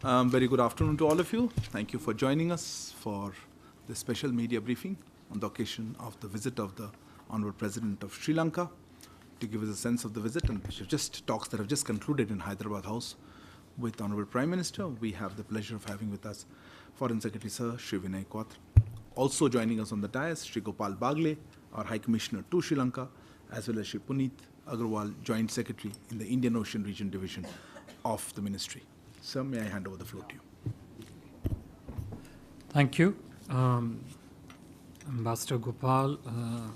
Very good afternoon to all of you. Thank you for joining us for this special media briefing on the occasion of the visit of the Honorable President of Sri Lanka to give us a sense of the visit and talks that have just concluded in Hyderabad House with Honorable Prime Minister. We have the pleasure of having with us Foreign Secretary Sir Shri Vinay Quatra. Also joining us on the dais, Shri Gopal Bagle, our High Commissioner to Sri Lanka, as well as Shri Puneet Agarwal, Joint Secretary in the Indian Ocean Region Division of the Ministry. Sir, may I hand over the floor to you? Thank you. Ambassador Gopal,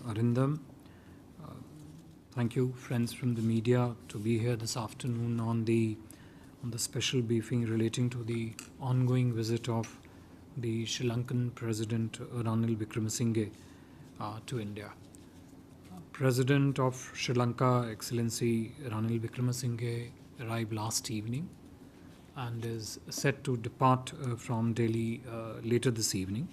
Arindam, thank you, friends from the media, to be here this afternoon on the special briefing relating to the ongoing visit of the Sri Lankan President Ranil Wickremesinghe to India. President of Sri Lanka, Excellency Ranil Wickremesinghe, arrived last evening and is set to depart from Delhi later this evening.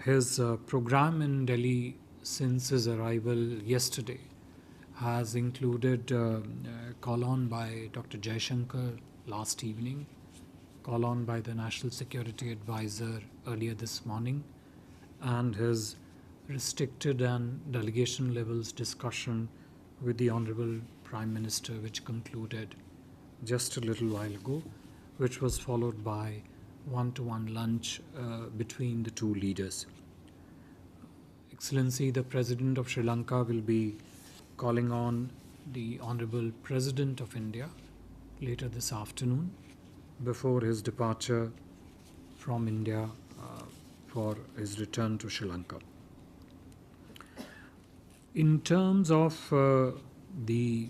His program in Delhi since his arrival yesterday has included call on by Dr. Jaishankar last evening, call on by the National Security Advisor earlier this morning, and his restricted and delegation levels discussion with the Honorable Prime Minister, which concluded just a little while ago, which was followed by one-to-one lunch between the two leaders. Excellency, the President of Sri Lanka will be calling on the Honorable President of India later this afternoon before his departure from India for his return to Sri Lanka. In terms of the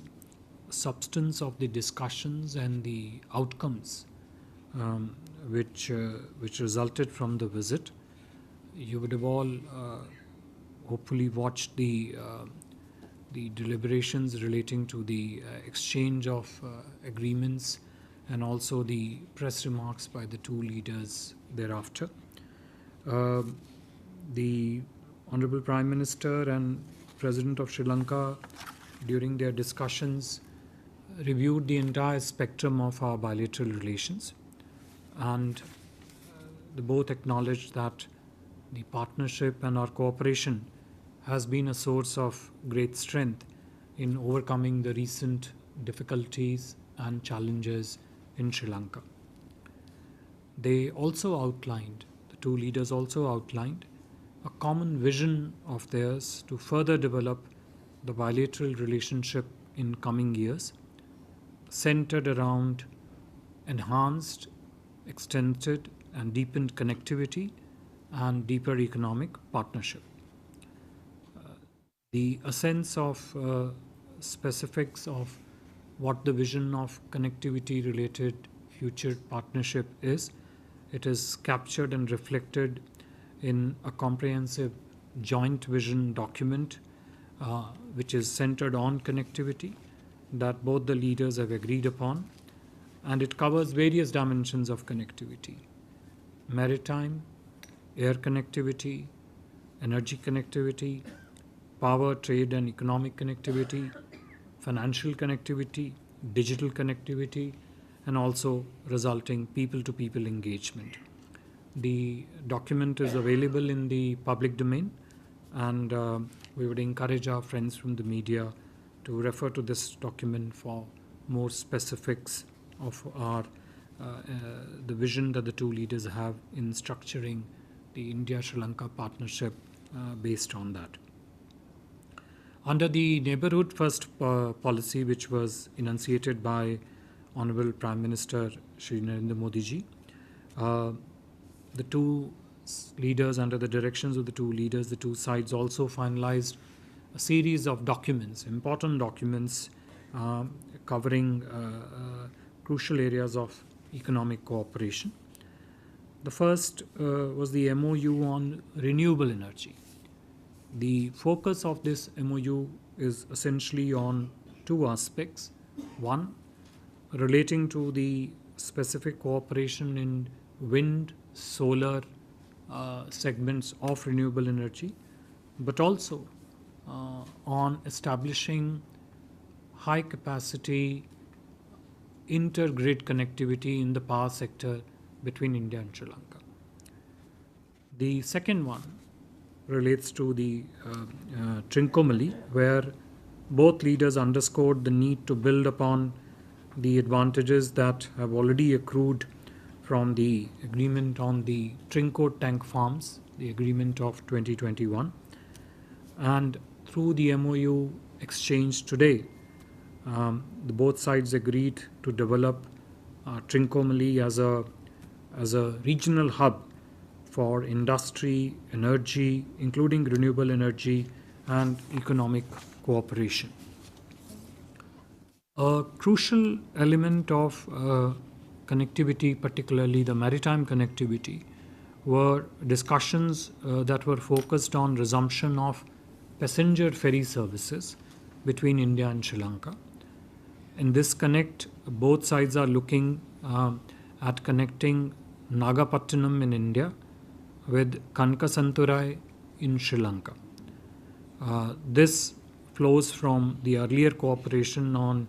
substance of the discussions and the outcomes which resulted from the visit, you would have all hopefully watched the deliberations relating to the exchange of agreements and also the press remarks by the two leaders thereafter. The Honorable Prime Minister and President of Sri Lanka, during their discussions, reviewed the entire spectrum of our bilateral relations, and they both acknowledged that the partnership and our cooperation has been a source of great strength in overcoming the recent difficulties and challenges in Sri Lanka. They also outlined, the two leaders also outlined, a common vision of theirs to further develop the bilateral relationship in coming years, centered around enhanced, extended and deepened connectivity and deeper economic partnership. The essence of specifics of what the vision of connectivity related future partnership is, it is captured and reflected in a comprehensive joint vision document which is centered on connectivity that both the leaders have agreed upon, and it covers various dimensions of connectivity: maritime, air connectivity, energy connectivity, power, trade and economic connectivity, financial connectivity, digital connectivity, and also resulting people-to-people engagement. The document is available in the public domain, and we would encourage our friends from the media to refer to this document for more specifics of our the vision that the two leaders have in structuring the India-Sri Lanka partnership based on that. Under the Neighbourhood First policy, which was enunciated by Honourable Prime Minister Shri Narendra Modi ji, the two leaders, under the directions of the two leaders, the two sides also finalized a series of documents, important documents covering crucial areas of economic cooperation. The first was the MOU on renewable energy. The focus of this MOU is essentially on two aspects. One, relating to the specific cooperation in wind, solar segments of renewable energy, but also on establishing high capacity inter-grid connectivity in the power sector between India and Sri Lanka. The second one relates to the Trincomalee, where both leaders underscored the need to build upon the advantages that have already accrued from the agreement on the Trinco tank farms, the agreement of 2021, and through the MOU exchange today, both sides agreed to develop Trincomalee as a regional hub for industry, energy, including renewable energy and economic cooperation. A crucial element of connectivity, particularly the maritime connectivity, were discussions that were focused on resumption of passenger ferry services between India and Sri Lanka. In this connect, both sides are looking at connecting Nagapattinam in India with Kankasanturai in Sri Lanka. This flows from the earlier cooperation on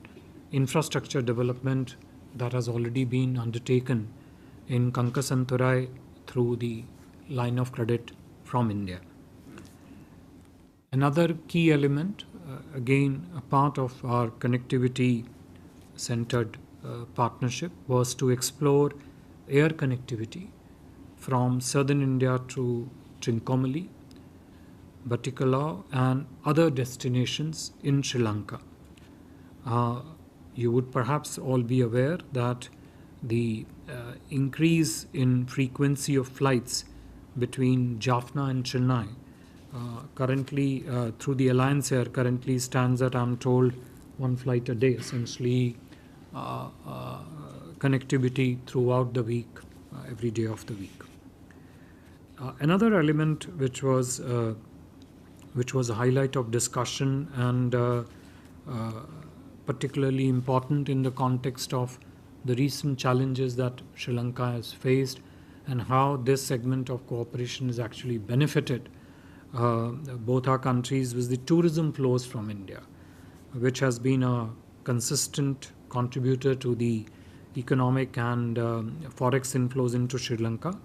infrastructure development that has already been undertaken in Kankasanturai through the line of credit from India. Another key element, again a part of our connectivity centered partnership, was to explore air connectivity from southern India to Trincomalee, Bilateral and other destinations in Sri Lanka. You would perhaps all be aware that the increase in frequency of flights between Jaffna and Chennai currently through the Alliance Air currently stands at, I'm told, one flight a day, essentially connectivity throughout the week, every day of the week. Another element which was a highlight of discussion and particularly important in the context of the recent challenges that Sri Lanka has faced and how this segment of cooperation has actually benefited both our countries, was the tourism flows from India, which has been a consistent contributor to the economic and forex inflows into Sri Lanka,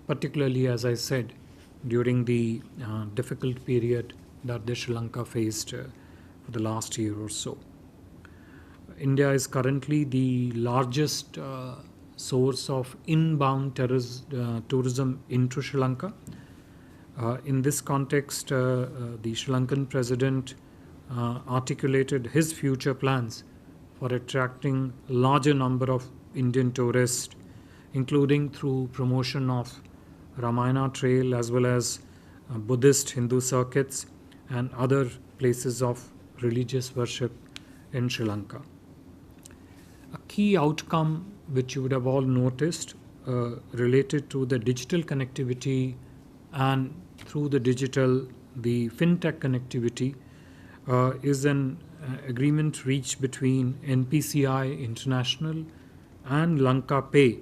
particularly, as I said, during the difficult period that the Sri Lanka faced for the last year or so. India is currently the largest source of inbound tourism into Sri Lanka. In this context, the Sri Lankan president articulated his future plans for attracting a larger number of Indian tourists, including through promotion of Ramayana Trail as well as Buddhist Hindu circuits and other places of religious worship in Sri Lanka. A key outcome which you would have all noticed related to the digital connectivity and through the digital, the fintech connectivity is an agreement reached between NPCI International and Lanka Pay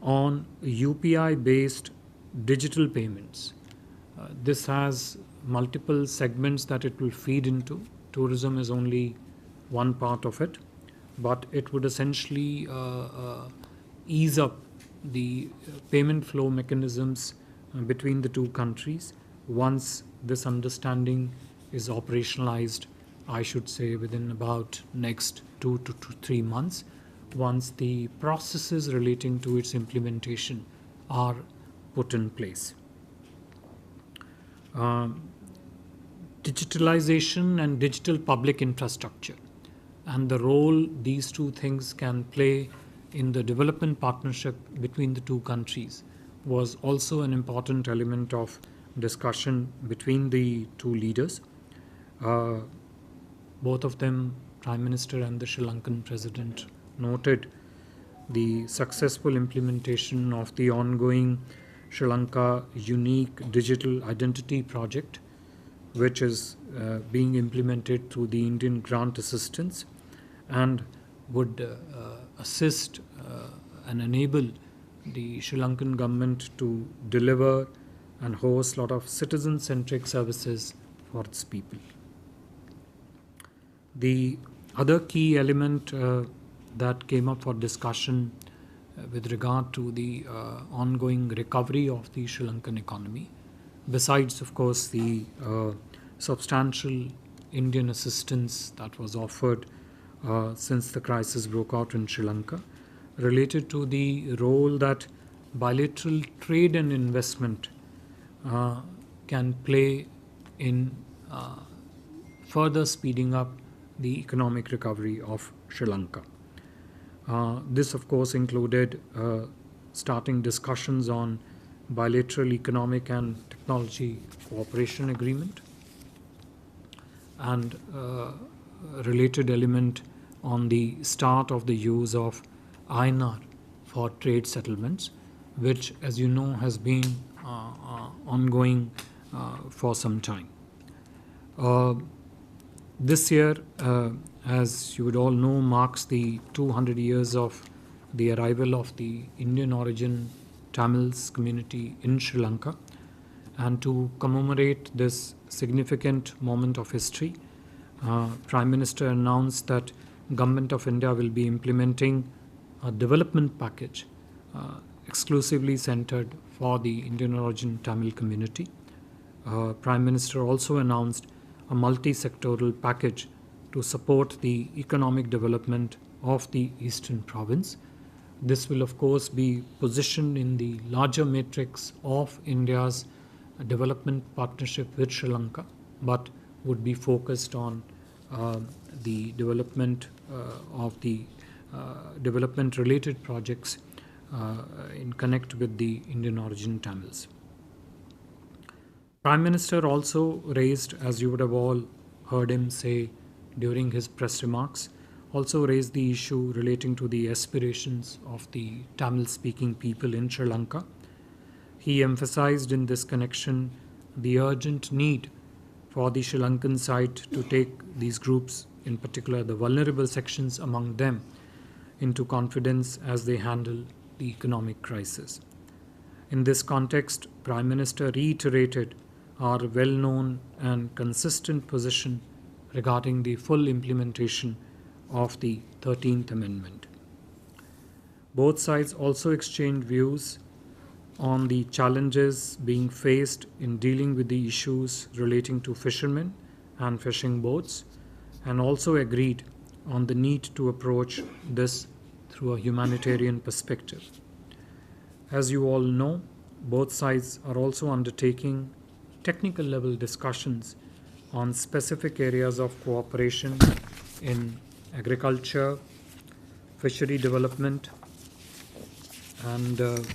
on UPI based digital payments. This has multiple segments that it will feed into. Tourism is only one part of it, but it would essentially ease up the payment flow mechanisms between the two countries once this understanding is operationalized, I should say within about next 2 to 3 months, once the processes relating to its implementation are put in place. Digitalization and digital public infrastructure and the role these two things can play in the development partnership between the two countries was also an important element of discussion between the two leaders. Both of them, Prime Minister and the Sri Lankan President, noted the successful implementation of the ongoing Sri Lanka Unique Digital Identity Project, which is being implemented through the Indian Grant Assistance and would assist and enable the Sri Lankan government to deliver and host a lot of citizen-centric services for its people. The other key element that came up for discussion with regard to the ongoing recovery of the Sri Lankan economy. Besides, of course, the substantial Indian assistance that was offered since the crisis broke out in Sri Lanka, related to the role that bilateral trade and investment can play in further speeding up the economic recovery of Sri Lanka. This, of course, included starting discussions on bilateral economic and technology cooperation agreement, and related element on the start of the use of INR for trade settlements, which, as you know, has been ongoing for some time. This year, as you would all know, marks the 200 years of the arrival of the Indian origin Tamils community in Sri Lanka. And to commemorate this significant moment of history, Prime Minister announced that Government of India will be implementing a development package exclusively centered for the Indian origin Tamil community. Prime Minister also announced a multi-sectoral package to support the economic development of the Eastern Province. This will, of course, be positioned in the larger matrix of India's development partnership with Sri Lanka, but would be focused on the development of the development-related projects in connect with the Indian origin Tamils. Prime Minister also raised, as you would have all heard him say during his press remarks, also raised the issue relating to the aspirations of the Tamil-speaking people in Sri Lanka. He emphasized in this connection the urgent need for the Sri Lankan side to take these groups, in particular the vulnerable sections among them, into confidence as they handle the economic crisis. In this context, Prime Minister reiterated our well-known and consistent position regarding the full implementation of the 13th Amendment. Both sides also exchanged views on the challenges being faced in dealing with the issues relating to fishermen and fishing boats, and also agreed on the need to approach this through a humanitarian perspective. As you all know, both sides are also undertaking technical level discussions on specific areas of cooperation in agriculture, fishery development, and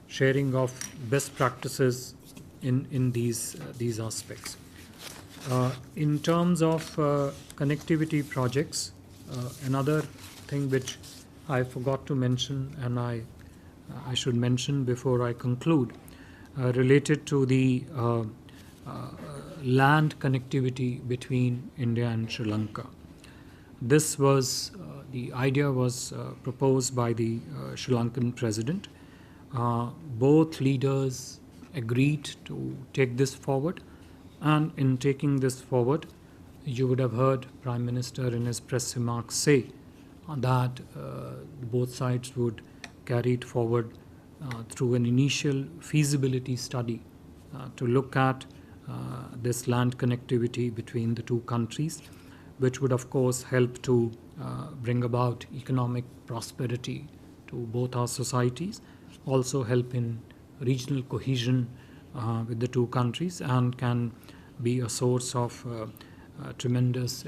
sharing of best practices in these aspects. In terms of connectivity projects, another thing which I forgot to mention, and I should mention before I conclude, related to the land connectivity between India and Sri Lanka. This was, the idea was proposed by the Sri Lankan president. Both leaders agreed to take this forward, and in taking this forward, you would have heard Prime Minister in his press remarks say that both sides would carry it forward through an initial feasibility study to look at this land connectivity between the two countries, which would of course help to bring about economic prosperity to both our societies, also help in regional cohesion with the two countries, and can be a source of tremendous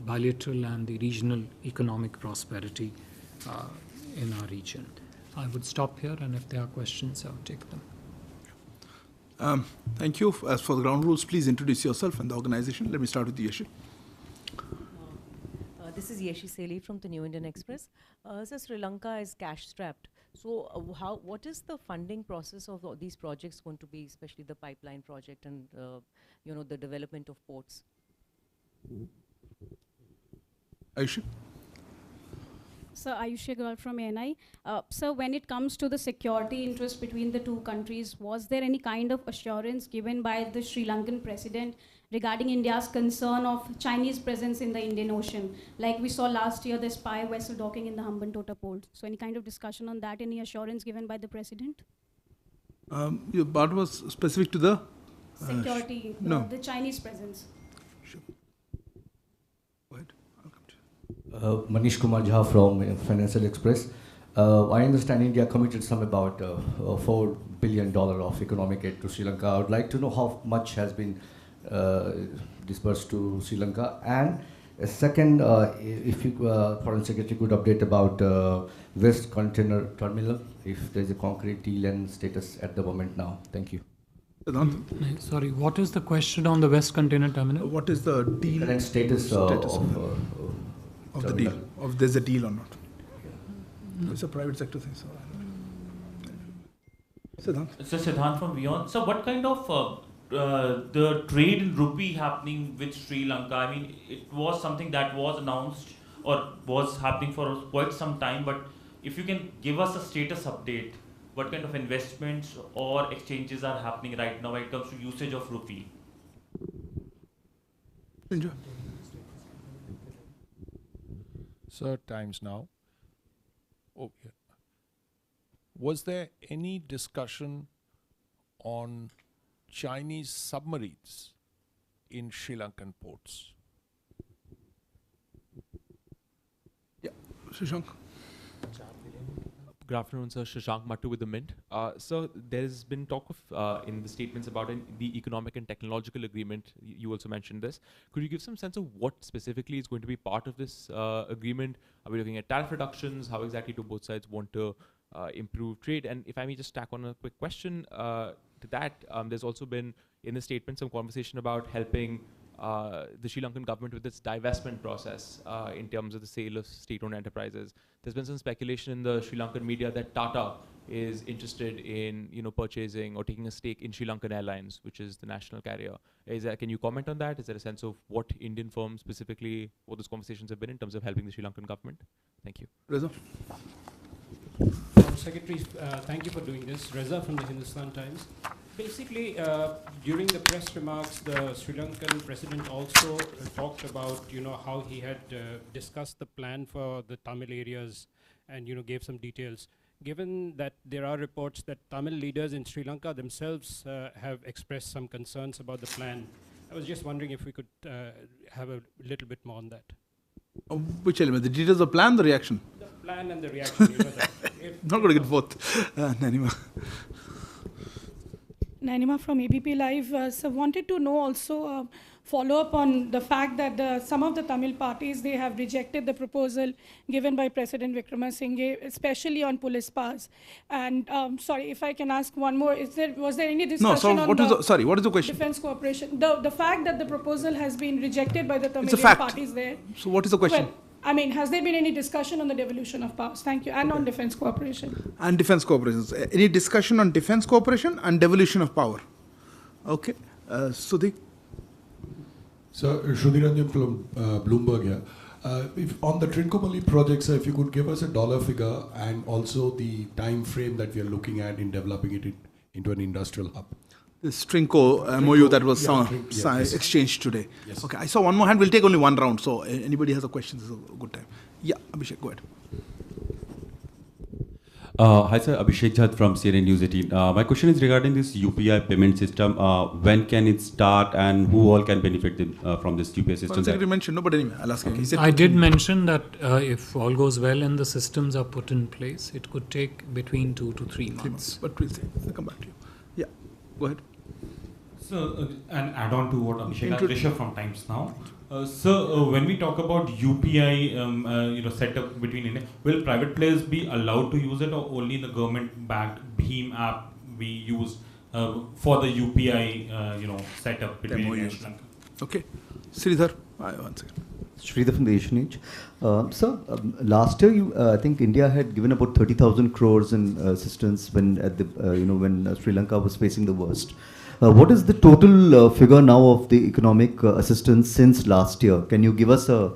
bilateral and the regional economic prosperity in our region. I would stop here, and if there are questions, I would take them. Thank you. As for the ground rules, please introduce yourself and the organization. Let me start with Yeshi. This is Yeshi Seli from the New Indian Express. So Sri Lanka is cash-strapped. So what is the funding process of these projects going to be, especially the pipeline project and the development of ports? Aisha? So Ayush Agarwal from ANI. So when it comes to the security interest between the two countries, was there any kind of assurance given by the Sri Lankan president regarding India's concern of Chinese presence in the Indian Ocean. Like we saw last year, the spy vessel docking in the Hambantota port. So any kind of discussion on that, any assurance given by the President? Your part was specific to the Security, no. the Chinese presence. Sure. Go ahead. I'll come to you. Manish Kumar Jha from Financial Express. I understand India committed some about $4 billion of economic aid to Sri Lanka. I would like to know how much has been disbursed to Sri Lanka. And second, if you, Foreign Secretary, could update about West Container Terminal, if there is a concrete deal and status at the moment now. Thank you. Sorry, what is the question on the West Container Terminal? What is the deal? Current status of the terminal. deal? Of there's a deal or not? It's a private sector thing. So Siddhant. So Siddhant from Vion. So what kind of the trade in rupee happening with Sri Lanka? I mean, it was something that was announced or was happening for quite some time. But if you can give us a status update, what kind of investments or exchanges are happening right now when it comes to usage of rupee? Enjoy. Sir, times now. Oh, yeah. Was there any discussion on Chinese submarines in Sri Lankan ports? Yeah, Shashank. Good afternoon, sir. Shashank Mattu with the Mint. So there's been talk of, in the statements about the economic and technological agreement. You also mentioned this. Could you give some sense of what specifically is going to be part of this agreement? Are we looking at tariff reductions? How exactly do both sides want to improve trade? And if I may just tack on a quick question to that, there's also been in the statement some conversation about helping the Sri Lankan government with its divestment process in terms of the sale of state-owned enterprises. There's been some speculation in the Sri Lankan media that Tata is interested in, purchasing or taking a stake in Sri Lankan Airlines, which is the national carrier. Can you comment on that? Is there a sense of what Indian firms specifically, what those conversations have been in terms of helping the Sri Lankan government? Thank you. Reza. Secretary, thank you for doing this. Reza from the Hindustan Times. Basically, during the press remarks, the Sri Lankan president also talked about, how he had discussed the plan for the Tamil areas and, gave some details. Given that there are reports that Tamil leaders in Sri Lanka themselves have expressed some concerns about the plan, I was just wondering if we could have a little bit more on that. Which element? The details of the plan, the reaction? The plan and the reaction. Not going to get both. Nanima. Nanima from ABP Live. So wanted to know also follow up on the fact that some of the Tamil parties, they have rejected the proposal given by President Vikramasinghe, especially on police powers. And sorry, if I can ask one more, was there any discussion on what is the question? Defense cooperation? The fact that the proposal has been rejected by the Tamil parties there. So what is the question? Well, has there been any discussion on the devolution of powers? Thank you. And on defense cooperation. And defense cooperation. Any discussion on defense cooperation and devolution of power? Okay. Sudhi. So, Shudhiranjan from Bloomberg here. If on the Trincomalee project, sir, if you could give us a dollar figure and also the time frame that we are looking at in developing it into an industrial hub. The Trinco MOU that was exchanged today. Yes. Okay, I saw one more hand. We'll take only one round. So anybody has a question, this is a good time. Yeah, Abhishek, go ahead. Hi sir, Abhishek Jhat from CNN News 18. My question is regarding this UPI payment system. When can it start and who all can benefit from this UPI system? Secretary mentioned, no, but anyway, I'll ask him. I did mention that if all goes well and the systems are put in place, it could take between 2 to 3 months. But please, I'll come back to you. Yeah, go ahead. So, an add-on to what Abhishek asked, Rishabh from Times Now. When we talk about UPI, setup between India, will private players be allowed to use it, or only the government-backed BHIM app we use for the UPI, setup between India and Sri Lanka? Okay, Sridhar, one second. Sridhar from the Asian Age. Last year, I think India had given about 30,000 crores in assistance when Sri Lanka was facing the worst. What is the total figure now of the economic assistance since last year? Can you give us the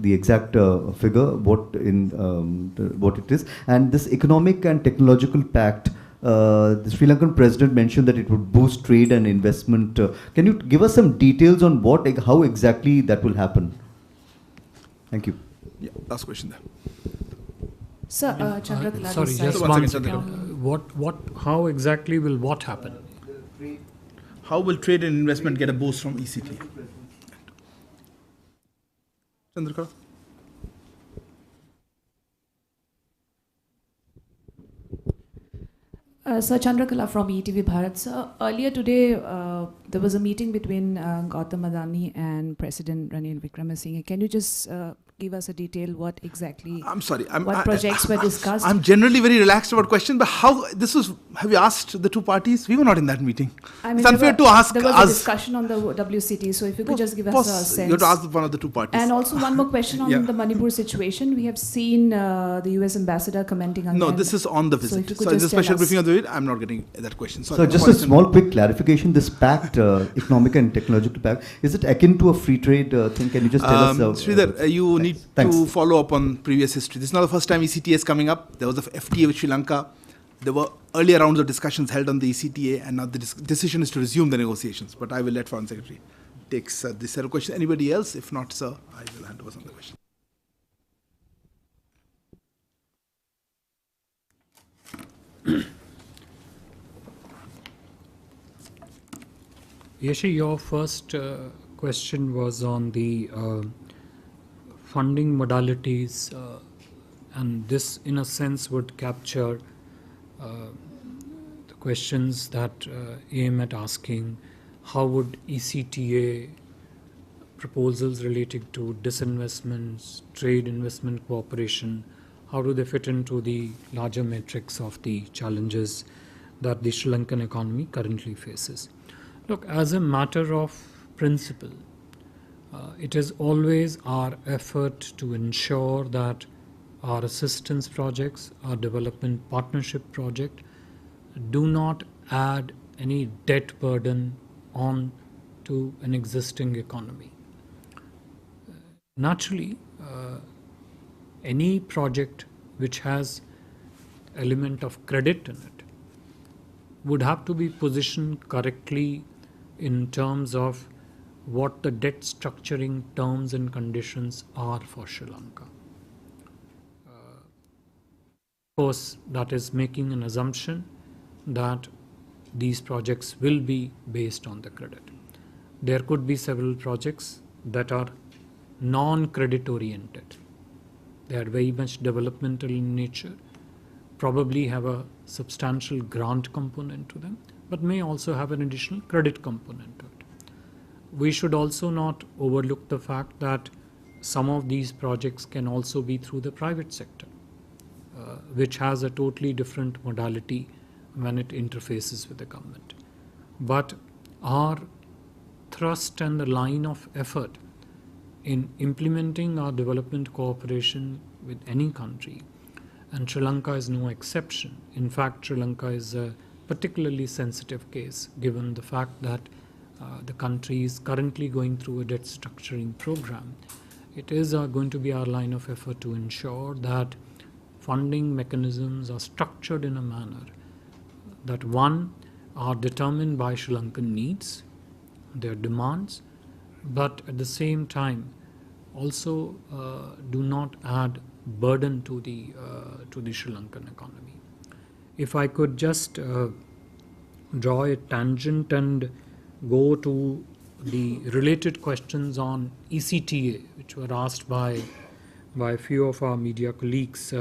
exact figure, what it is? And this economic and technological pact, The Sri Lankan president mentioned that it would boost trade and investment. Can you give us some details on how exactly that will happen? Thank you. Yeah, last question there. Sir, Chandrakala, sorry, this just side. one second, second. How exactly will what happen? How will trade and investment get a boost from ECT? Chandrakala? Sir Chandrakala from ETV Bharat. Sir, earlier today, there was a meeting between Gautam Adani and President Ranil Wickremesinghe. Can you just give us a detail what exactly, I'm sorry. what projects were discussed? I'm generally very relaxed about questions, but how this was? Have you asked the two parties? We were not in that meeting. I mean, it's unfair to ask there was us. a discussion on the WCT, so if you could just give us a sense. You have to ask one of the two parties. And also one more question on Yeah. the Manipur situation. We have seen the US ambassador commenting on No, that. this is on the visit. So if you could So in just the tell special us. briefing of the visit, I'm not getting that question. Sorry. So just a small quick clarification, this pact, economic and technological pact, is it akin to a free trade thing? Can you just tell us? Sridhar, you need Thanks. to follow up on previous history. This is not the first time ECTA is coming up. There was the FTA with Sri Lanka. There were earlier rounds of discussions held on the ECTA, and now the decision is to resume the negotiations. But I will let Foreign Secretary takes this set of questions. Anybody else? If not, sir, I will hand over some of the questions. Yeshi, your first question was on the funding modalities, and this, in a sense, would capture the questions that aim at asking how would ECTA proposals relating to disinvestments, trade investment cooperation, how do they fit into the larger matrix of the challenges that the Sri Lankan economy currently faces? Look, as a matter of principle, it is always our effort to ensure that our assistance projects, our development partnership project, do not add any debt burden on to an existing economy. Naturally, any project which has element of credit in it would have to be positioned correctly in terms of what the debt structuring terms and conditions are for Sri Lanka. Of course, that is making an assumption that these projects will be based on the credit. There could be several projects that are non-credit oriented. They are very much developmental in nature, probably have a substantial grant component to them, but may also have an additional credit component to it. We should also not overlook the fact that some of these projects can also be through the private sector, which has a totally different modality when it interfaces with the government. But our thrust and the line of effort in implementing our development cooperation with any country, and Sri Lanka is no exception. In fact, Sri Lanka is a particularly sensitive case given the fact that the country is currently going through a debt structuring program. It is going to be our line of effort to ensure that funding mechanisms are structured in a manner that, one, are determined by Sri Lankan needs, their demands, but at the same time also do not add burden to the Sri Lankan economy. If I could just draw a tangent and go to the related questions on ECTA, which were asked by a few of our media colleagues.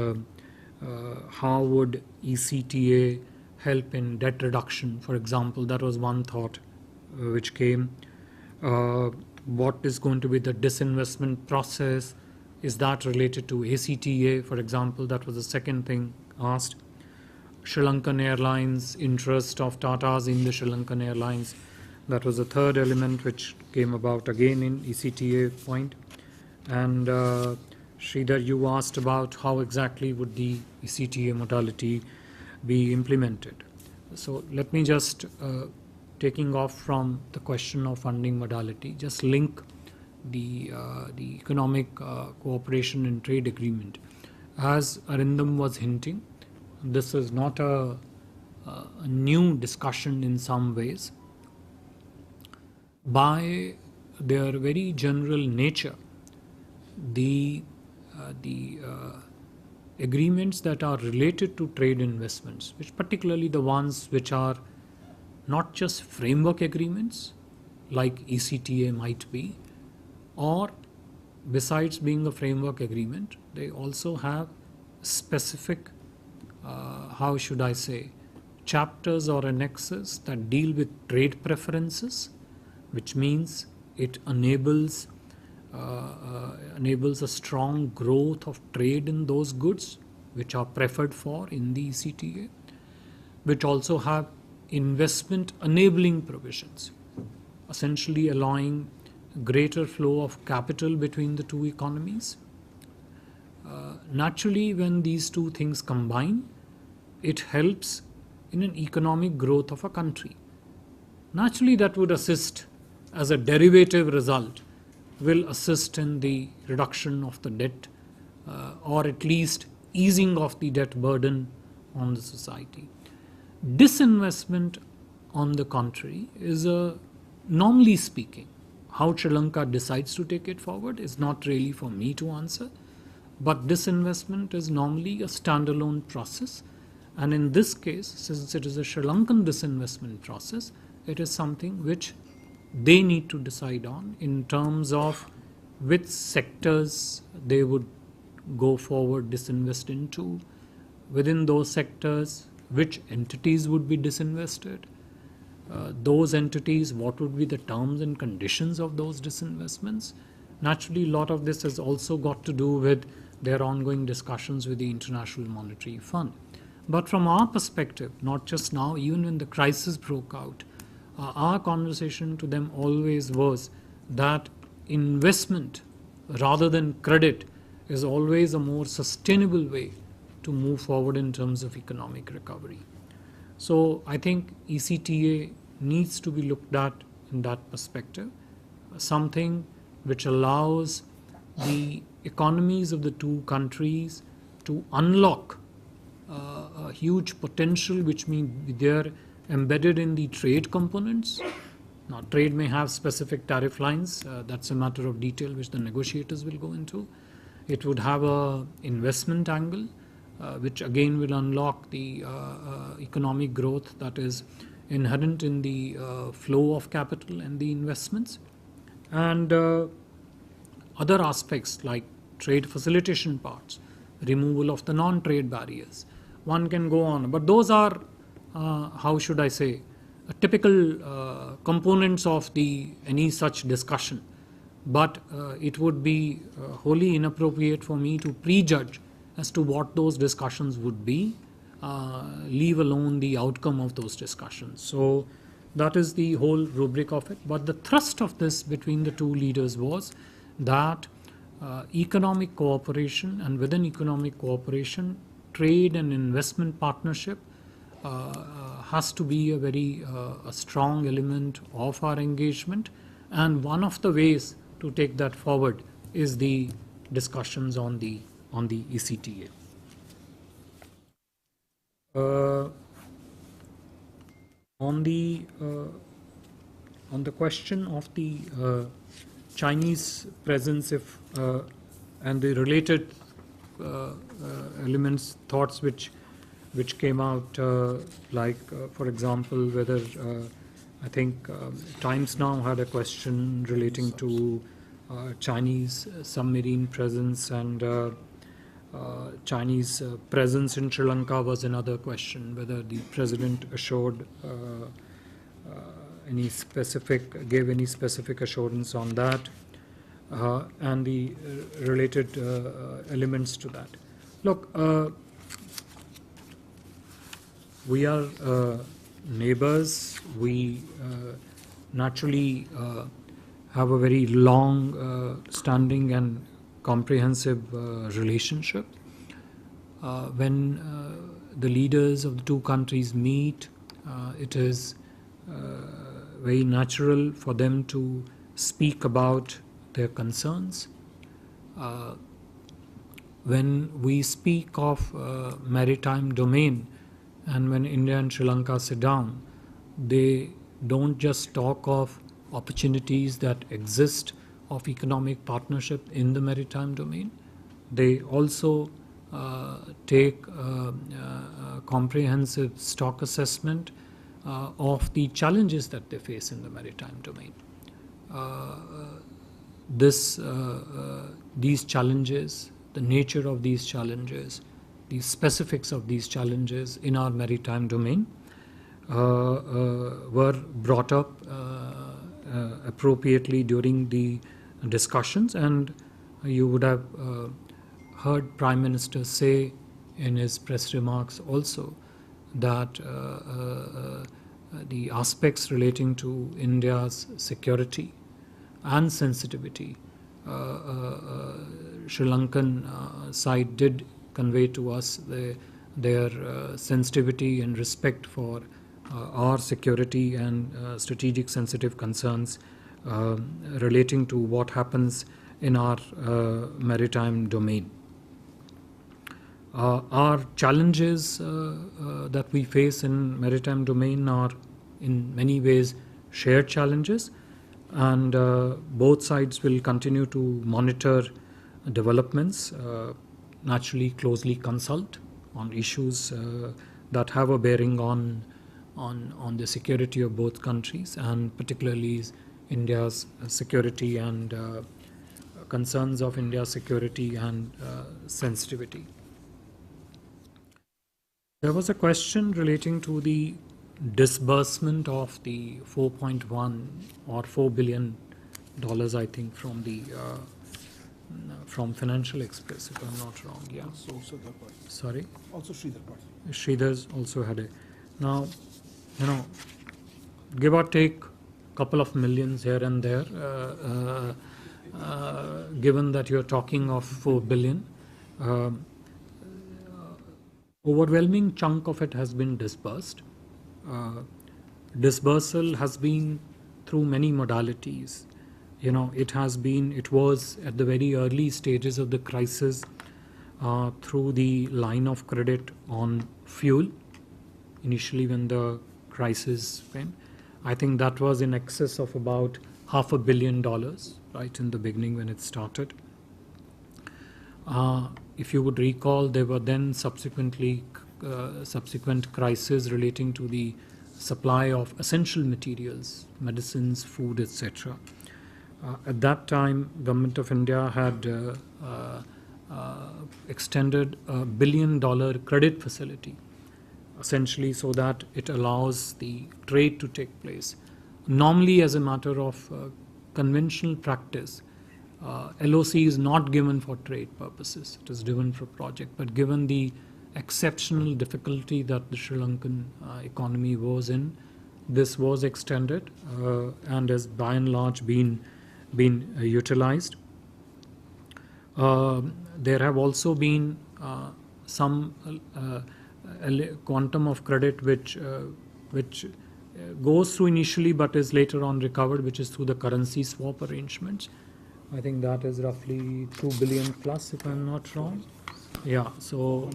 How would ECTA help in debt reduction, for example? That was one thought which came. What is going to be the disinvestment process? Is that related to ACTA, for example? That was the second thing asked. Sri Lankan Airlines, interest of Tata's in the Sri Lankan Airlines. That was the third element which came about again in ECTA point. And Sridhar, you asked about how exactly would the ECTA modality be implemented. So let me just, taking off from the question of funding modality, just link the economic cooperation and trade agreement. As Arindam was hinting, this is not a a new discussion in some ways. By their very general nature, the agreements that are related to trade investments, which particularly the ones which are not just framework agreements like ECTA might be, or besides being a framework agreement, they also have specific, how should I say, chapters or annexes that deal with trade preferences, which means it enables a strong growth of trade in those goods which are preferred for in the ECTA, which also have investment enabling provisions, essentially allowing greater flow of capital between the two economies. Naturally, when these two things combine, it helps in an economic growth of a country. Naturally, that would assist as a derivative result, will assist in the reduction of the debt or at least easing of the debt burden on the society. Disinvestment, on the contrary, is normally speaking, how Sri Lanka decides to take it forward is not really for me to answer, but disinvestment is normally a standalone process, and in this case, since it is a Sri Lankan disinvestment process, it is something which they need to decide on in terms of which sectors they would go forward disinvest into, within those sectors which entities would be disinvested, those entities, what would be the terms and conditions of those disinvestments. Naturally, a lot of this has also got to do with their ongoing discussions with the International Monetary Fund. But from our perspective, not just now, even when the crisis broke out, our conversation to them always was that investment rather than credit is always a more sustainable way to move forward in terms of economic recovery. So I think ECTA needs to be looked at in that perspective, something which allows the economies of the two countries to unlock a huge potential, which means they're embedded in the trade components. Now, trade may have specific tariff lines. That's a matter of detail which the negotiators will go into. It would have an investment angle, which again will unlock the economic growth that is inherent in the flow of capital and the investments. And other aspects like trade facilitation parts, removal of the non-trade barriers. One can go on, but those are, how should I say, typical components of any such discussion. But it would be wholly inappropriate for me to prejudge as to what those discussions would be, leave alone the outcome of those discussions. So that is the whole rubric of it. But the thrust of this between the two leaders was that economic cooperation, and within economic cooperation, trade and investment partnership has to be a very strong element of our engagement. And one of the ways to take that forward is the discussions on the ECTA. On the question of the Chinese presence, and the related elements, thoughts which came out, for example, whether I think Times Now had a question relating to Chinese submarine presence, and Chinese presence in Sri Lanka was another question, whether the president assured gave any specific assurance on that, and the related elements to that. Look, we are neighbors. We naturally have a very long standing and comprehensive relationship. When the leaders of the two countries meet, it is very natural for them to speak about their concerns. When we speak of maritime domain And when India and Sri Lanka sit down, they don't just talk of opportunities that exist of economic partnership in the maritime domain. They also take a comprehensive stock assessment of the challenges that they face in the maritime domain. These challenges, the nature of these challenges, the specifics of these challenges in our maritime domain were brought up appropriately during the discussions, and you would have heard Prime Minister say in his press remarks also that the aspects relating to India's security and sensitivity, Sri Lankan side did convey to us their sensitivity and respect for our security and strategic sensitive concerns relating to what happens in our maritime domain. Our challenges that we face in maritime domain are in many ways shared challenges, and both sides will continue to monitor developments, naturally closely consult on issues that have a bearing on the security of both countries, and particularly India's security and concerns of India's security and sensitivity. There was a question relating to the disbursement of the 4.1 or $4 billion, I think, from the from Financial Express, if I'm not wrong. Yeah. Also the part. Sorry. Also Sridhar part. Sridhar's also had a. Now, give or take couple of millions here and there, given that you're talking of 4 billion. Overwhelming chunk of it has been disbursed. Disbursal has been through many modalities. It was at the very early stages of the crisis through the line of credit on fuel. Initially, when the crisis came, I think that was in excess of about $500 million, right in the beginning when it started. If you would recall, there were then subsequent crises relating to the supply of essential materials, medicines, food, etc. At that time, Government of India had extended a $1 billion credit facility, essentially so that it allows the trade to take place. Normally, as a matter of conventional practice, LOC is not given for trade purposes. It is given for project. But given the exceptional difficulty that the Sri Lankan economy was in, this was extended and has by and large been utilized. There have also been some quantum of credit which goes through initially but is later on recovered, which is through the currency swap arrangements. I think that is roughly 2 billion plus, if I'm not wrong. Yeah, so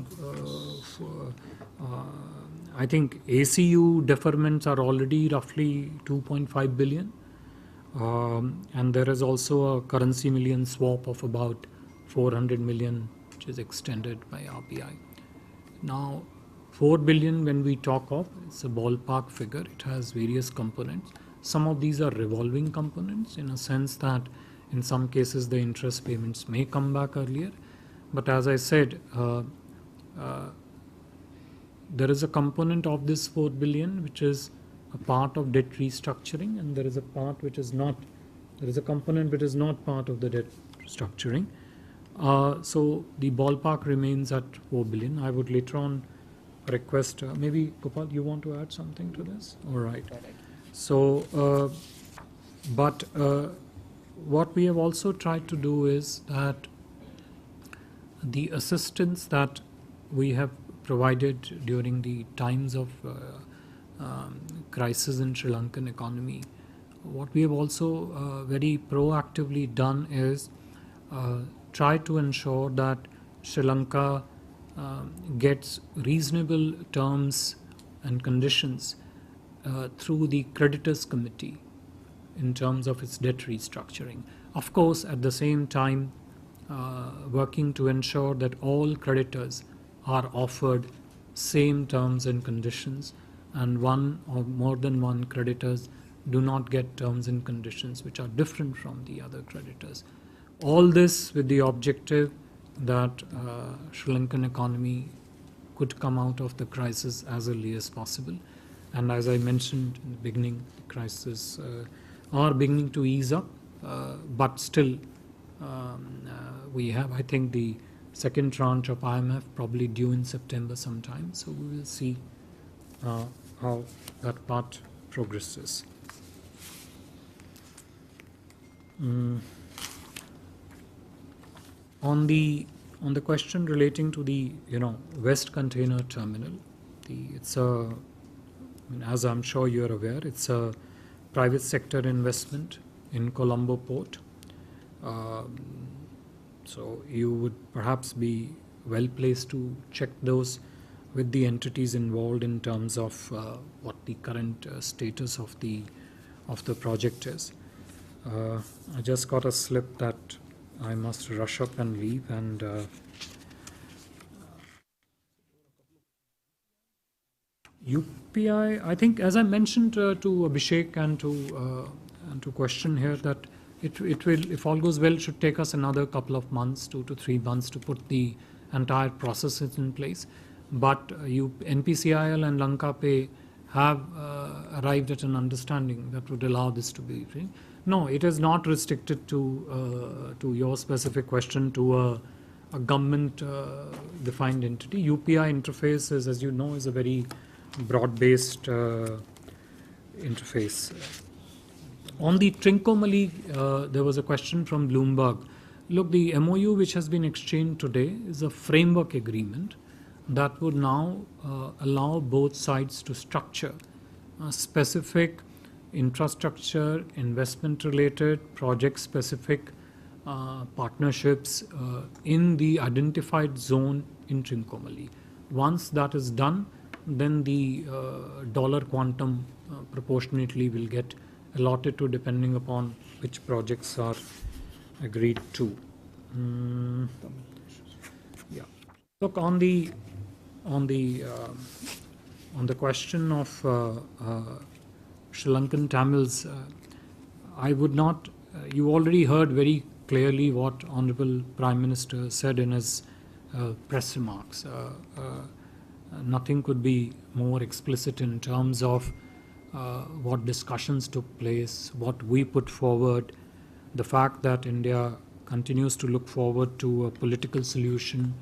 I think ACU deferments are already roughly 2.5 billion. And there is also a currency million swap of about 400 million, which is extended by RBI. Now, 4 billion, when we talk of, it's a ballpark figure. It has various components. Some of these are revolving components in a sense that in some cases the interest payments may come back earlier. But as I said, there is a component of this 4 billion which is a part of debt restructuring, and there is a part which is not. There is a component which is not part of the debt restructuring. So the ballpark remains at 4 billion. I would later on request, maybe Gopal, you want to add something to this? All right. So, what we have also tried to do is that the assistance that we have provided during the times of crisis in Sri Lankan economy, what we have also very proactively done is try to ensure that Sri Lanka gets reasonable terms and conditions through the creditors committee in terms of its debt restructuring. Of course, at the same time, working to ensure that all creditors are offered same terms and conditions, and one or more than one creditors do not get terms and conditions which are different from the other creditors. All this with the objective that Sri Lankan economy could come out of the crisis as early as possible. And as I mentioned in the beginning, the crisis are beginning to ease up, but still we have, I think, the second tranche of IMF probably due in September sometime. So we will see how that part progresses. On the question relating to the West Container Terminal, it's a, as I'm sure you're aware, it's a private sector investment in Colombo Port. So you would perhaps be well placed to check those with the entities involved in terms of what the current status of the project is. I just got a slip that I must rush up and leave, and UPI, I think, as I mentioned to Abhishek and to question here, that it will, if all goes well, should take us another couple of months, 2 to 3 months, to put the entire processes in place. But NPCIL and Lanka Pay have arrived at an understanding that would allow this to be free. No, it is not restricted to your specific question to a government defined entity. UPI interface is, as you know, is a very broad-based interface. On the Trincomalee, there was a question from Bloomberg. Look, the MOU which has been exchanged today is a framework agreement that would now allow both sides to structure specific infrastructure, investment-related, project-specific partnerships in the identified zone in Trincomalee. Once that is done, then the dollar quantum proportionately will get allotted to, depending upon which projects are agreed to. Yeah. Look, on the question of Sri Lankan Tamils, I would not. You already heard very clearly what Honorable Prime Minister said in his press remarks. Nothing could be more explicit in terms of what discussions took place, what we put forward, the fact that India continues to look forward to a political solution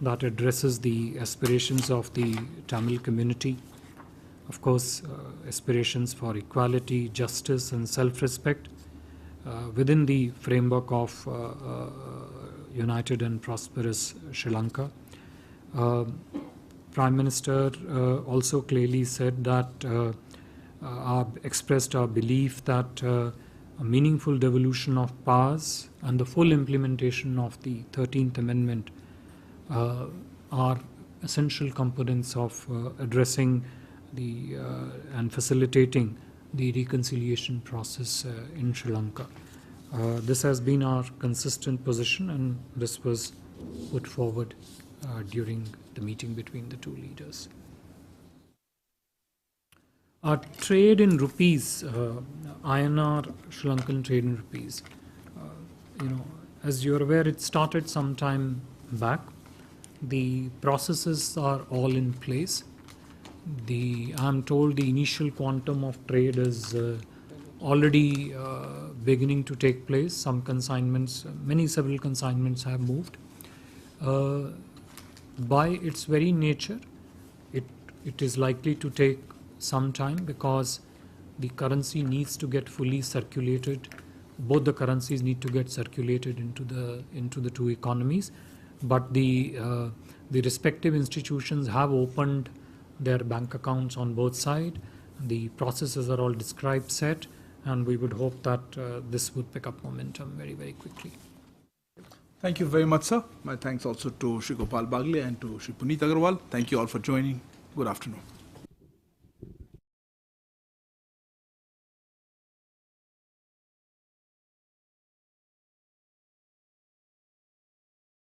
that addresses the aspirations of the Tamil community. Of course, aspirations for equality, justice and self-respect within the framework of united and prosperous Sri Lanka. Prime Minister also clearly said that expressed our belief that a meaningful devolution of powers and the full implementation of the 13th Amendment are essential components of addressing and facilitating the reconciliation process in Sri Lanka. This has been our consistent position, and this was put forward during the meeting between the two leaders. Our trade in rupees, INR Sri Lankan trade in rupees, as you're aware, it started some time back. The processes are all in place. I'm told the initial quantum of trade is already beginning to take place. Some consignments, several consignments have moved. By its very nature, it is likely to take some time because the currency needs to get fully circulated. Both the currencies need to get circulated into the two economies. But the respective institutions have opened their bank accounts on both sides. The processes are all described, set, and we would hope that this would pick up momentum very, very quickly. Thank you very much, sir. My thanks also to Shri Gopal Bagle and to Shri Puneet Agarwal. Thank you all for joining. Good afternoon.